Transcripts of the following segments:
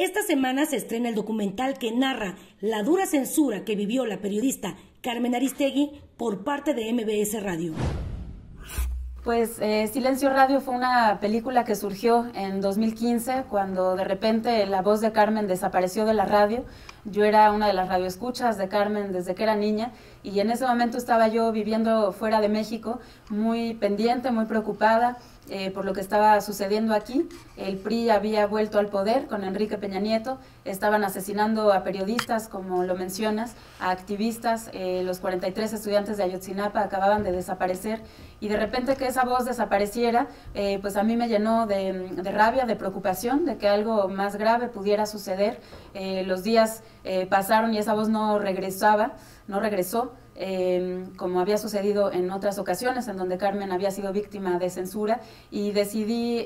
Esta semana se estrena el documental que narra la dura censura que vivió la periodista Carmen Aristegui por parte de MBS Radio. Pues Silencio Radio fue una película que surgió en 2015, cuando de repente la voz de Carmen desapareció de la radio. Yo era una de las radioescuchas de Carmen desde que era niña, y en ese momento estaba yo viviendo fuera de México, muy pendiente, muy preocupada por lo que estaba sucediendo aquí. El PRI había vuelto al poder con Enrique Peña Nieto, estaban asesinando a periodistas, como lo mencionas, a activistas, los 43 estudiantes de Ayotzinapa acababan de desaparecer, y de repente que esa voz desapareciera, pues a mí me llenó de rabia, de preocupación, de que algo más grave pudiera suceder. Los días pasaron y esa voz no regresó, como había sucedido en otras ocasiones en donde Carmen había sido víctima de censura, y decidí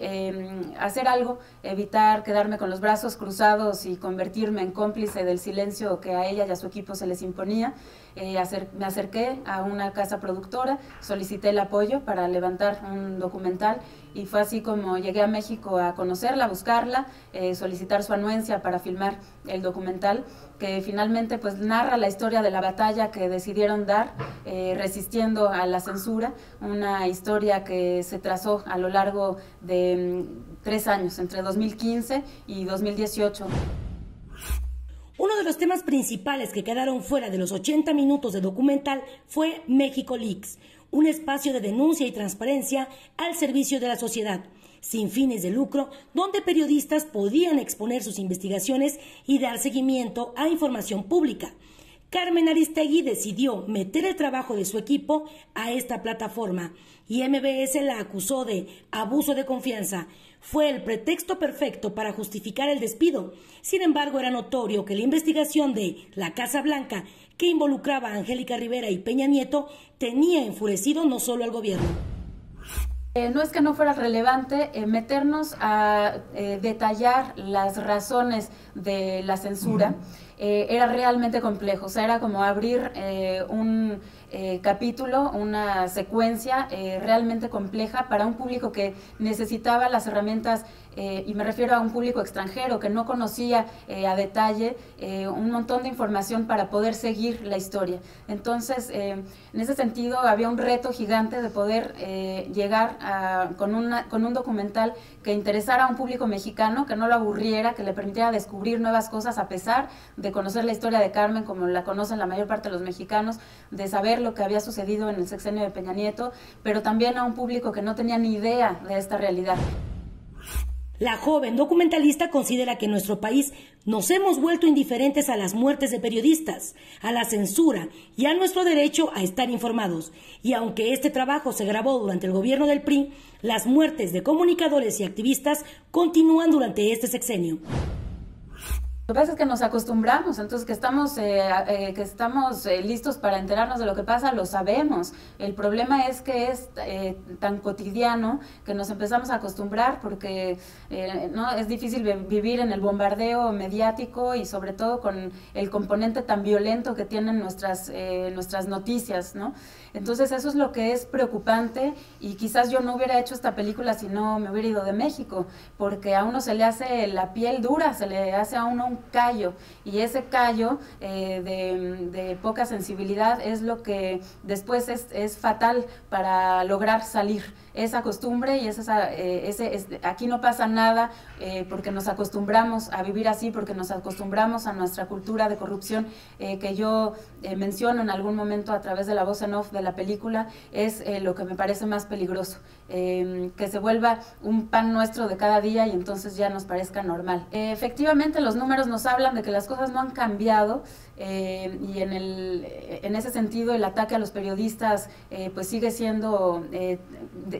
hacer algo, evitar quedarme con los brazos cruzados y convertirme en cómplice del silencio que a ella y a su equipo se les imponía. Me acerqué a una casa productora, solicité el apoyo para levantar un documental, y fue así como llegué a México a conocerla, a buscarla, solicitar su anuencia para filmar el documental, que finalmente pues narra la historia de la batalla que decidieron dar resistiendo a la censura, una historia que se trazó a lo largo de 3 años, entre 2015 y 2018. Uno de los temas principales que quedaron fuera de los 80 minutos de documental fue México Leaks, un espacio de denuncia y transparencia al servicio de la sociedad, sin fines de lucro, donde periodistas podían exponer sus investigaciones y dar seguimiento a información pública. Carmen Aristegui decidió meter el trabajo de su equipo a esta plataforma, y MBS la acusó de abuso de confianza. Fue el pretexto perfecto para justificar el despido. Sin embargo, era notorio que la investigación de la Casa Blanca, que involucraba a Angélica Rivera y Peña Nieto, tenía enfurecido no solo al gobierno. No es que no fuera relevante meternos a detallar las razones de la censura. Era realmente complejo, o sea, era como abrir un capítulo, una secuencia realmente compleja para un público que necesitaba las herramientas, y me refiero a un público extranjero que no conocía a detalle un montón de información para poder seguir la historia. Entonces, en ese sentido, había un reto gigante de poder llegar con un documental que interesara a un público mexicano, que no lo aburriera, que le permitiera descubrir nuevas cosas a pesar de conocer la historia de Carmen como la conocen la mayor parte de los mexicanos, de saber lo que había sucedido en el sexenio de Peña Nieto, pero también a un público que no tenía ni idea de esta realidad. La joven documentalista considera que en nuestro país nos hemos vuelto indiferentes a las muertes de periodistas, a la censura y a nuestro derecho a estar informados. Y aunque este trabajo se grabó durante el gobierno del PRI, las muertes de comunicadores y activistas continúan durante este sexenio. Lo que pasa es que nos acostumbramos, entonces que estamos listos para enterarnos de lo que pasa, lo sabemos. El problema es que es tan cotidiano que nos empezamos a acostumbrar, porque no es difícil vivir en el bombardeo mediático y sobre todo con el componente tan violento que tienen nuestras noticias, ¿no? Entonces eso es lo que es preocupante, y quizás yo no hubiera hecho esta película si no me hubiera ido de México, porque a uno se le hace la piel dura, se le hace a uno un callo, y ese callo de poca sensibilidad es lo que después es fatal para lograr salir. Esa costumbre y aquí no pasa nada porque nos acostumbramos a vivir así, porque nos acostumbramos a nuestra cultura de corrupción que yo menciono en algún momento a través de la voz en off de la película. Es lo que me parece más peligroso, que se vuelva un pan nuestro de cada día y entonces ya nos parezca normal. Efectivamente, los números nos hablan de que las cosas no han cambiado, y en ese sentido el ataque a los periodistas pues sigue siendo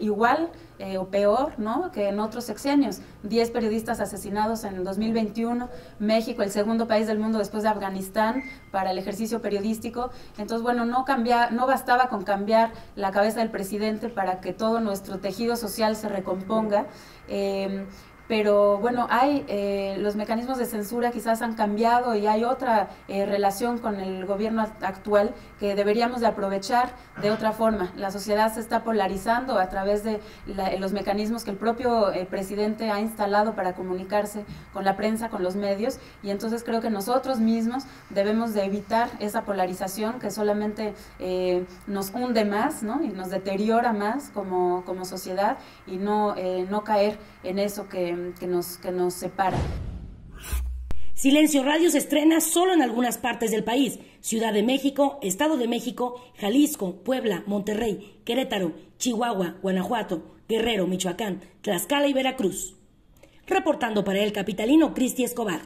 igual o peor, ¿no?, que en otros sexenios. 10 periodistas asesinados en 2021, México el segundo país del mundo después de Afganistán para el ejercicio periodístico. Entonces, bueno, no bastaba con cambiar la cabeza del presidente para que todo nuestro tejido social se recomponga. pero bueno, hay los mecanismos de censura quizás han cambiado y hay otra relación con el gobierno actual que deberíamos de aprovechar de otra forma. La sociedad se está polarizando a través de los mecanismos que el propio presidente ha instalado para comunicarse con la prensa, con los medios, y entonces creo que nosotros mismos debemos de evitar esa polarización que solamente nos hunde más, ¿no? Y nos deteriora más como sociedad, y no caer en eso que nos separa. Silencio Radio se estrena solo en algunas partes del país: Ciudad de México, Estado de México, Jalisco, Puebla, Monterrey, Querétaro, Chihuahua, Guanajuato, Guerrero, Michoacán, Tlaxcala y Veracruz. Reportando para El Capitalino, Cristi Escobar.